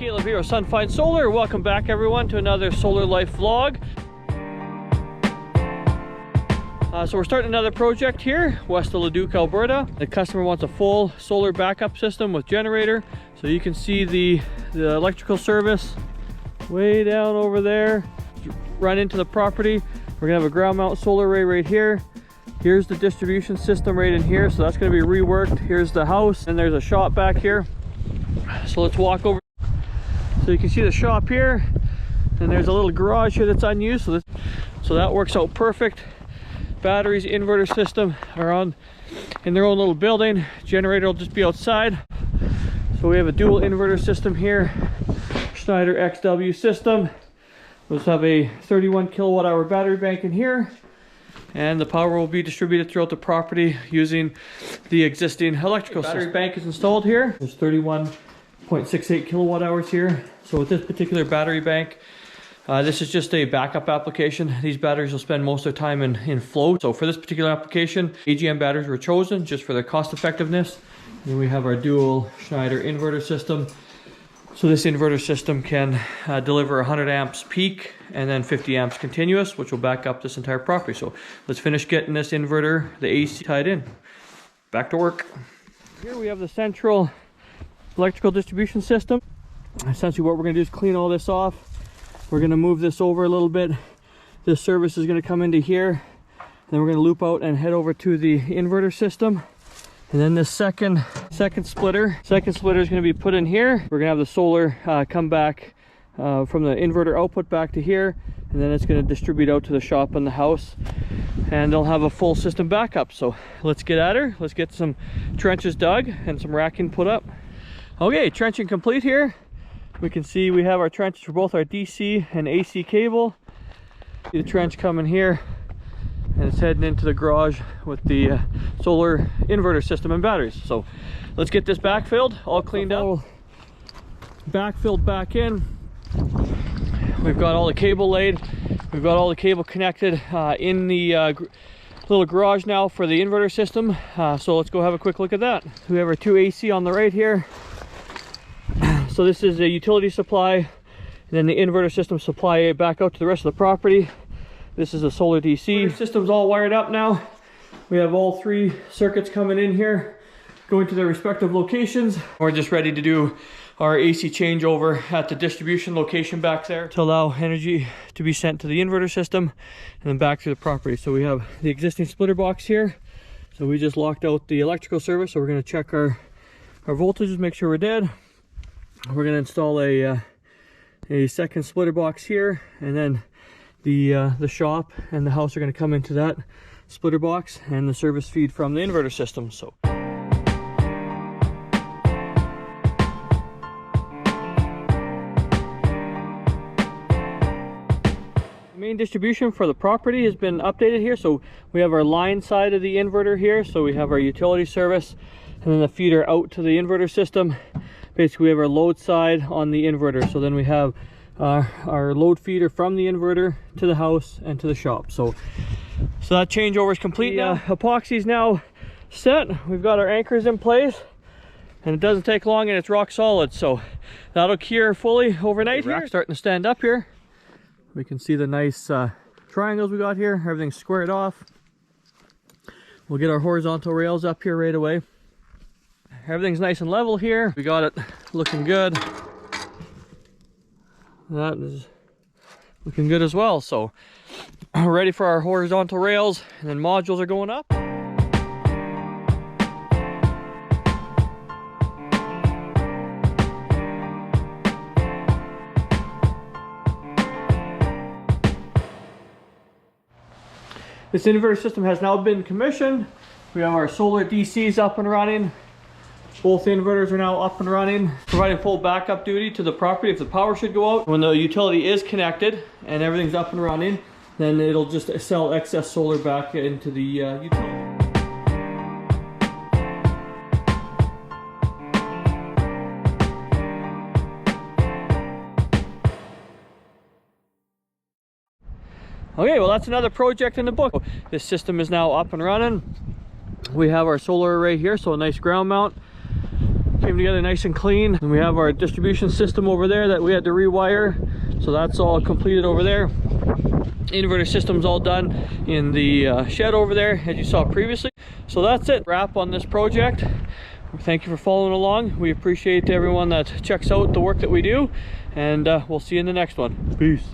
Caleb here with Sunfine Solar. Welcome back everyone to another Solar Life vlog. So we're starting another project here west of Leduc, Alberta. The customer wants a full solar backup system with generator. So you can see the electrical service way down over there, run into the property. We're gonna have a ground mount solar array right here. Here's the distribution system right in here, so that's going to be reworked. Here's the house, and there's a shop back here. So let's walk over. So you can see the shop here, and there's a little garage here that's unused. So that works out perfect. Batteries, inverter system are on in their own little building. Generator will just be outside. So we have a dual inverter system here. Schneider XW system. We also have a 31 kilowatt hour battery bank in here. And the power will be distributed throughout the property using the existing electrical system. Battery bank is installed here. There's 31.68 kilowatt hours here. So with this particular battery bank, this is just a backup application. These batteries will spend most of their time in flow. So for this particular application, AGM batteries were chosen just for their cost effectiveness. And then we have our dual Schneider inverter system. So this inverter system can deliver 100 amps peak and then 50 amps continuous, which will back up this entire property. So let's finish getting this inverter, the AC, tied in. Back to work. Here we have the central electrical distribution system. Essentially what we're going to do is clean all this off. We're going to move this over a little bit. This service is going to come into here. And then we're going to loop out and head over to the inverter system. And then this second splitter is going to be put in here. We're going to have the solar come back from the inverter output back to here, and then it's going to distribute out to the shop and the house, and they'll have a full system backup. So let's get at her. Let's get some trenches dug and some racking put up. Okay, trenching complete here. We can see we have our trenches for both our DC and AC cable. See the trench coming here, and it's heading into the garage with the solar inverter system and batteries. So let's get this backfilled, all cleaned up. Backfilled back in. We've got all the cable laid. We've got all the cable connected in the little garage now for the inverter system. So let's go have a quick look at that. We have our two AC on the right here. So this is a utility supply, and then the inverter system supply back out to the rest of the property. This is a solar DC. The system's all wired up now. We have all three circuits coming in here, going to their respective locations. We're just ready to do our AC changeover at the distribution location back there to allow energy to be sent to the inverter system and then back to the property. So we have the existing splitter box here. So we just locked out the electrical service. So we're going to check our voltages, make sure we're dead. We're going to install a second splitter box here, and then the shop and the house are going to come into that splitter box and the service feed from the inverter system. So the main distribution for the property has been updated here. So we have our line side of the inverter here, so we have our utility service, and then the feeder out to the inverter system. Basically we have our load side on the inverter, so then we have our load feeder from the inverter to the house and to the shop. So that changeover is complete now. Epoxy is now set. We've got our anchors in place, and it doesn't take long, and it's rock solid. So that'll cure fully overnight. The rack's starting to stand up here. We can see the nice triangles we got here. Everything's squared off. We'll get our horizontal rails up here right away. Everything's nice and level here. We got it looking good. That is looking good as well. So we're ready for our horizontal rails, and then modules are going up. This inverter system has now been commissioned. We have our solar DCs up and running. Both inverters are now up and running, providing full backup duty to the property if the power should go out. When the utility is connected and everything's up and running, then it'll just sell excess solar back into the utility. Okay, well that's another project in the book. This system is now up and running. We have our solar array here, so a nice ground mount. came together nice and clean. And we have our distribution system over there that we had to rewire. So that's all completed over there. Inverter system's all done in the shed over there, as you saw previously. So that's it, wrap on this project. Thank you for following along. We appreciate everyone that checks out the work that we do, and we'll see you in the next one. Peace.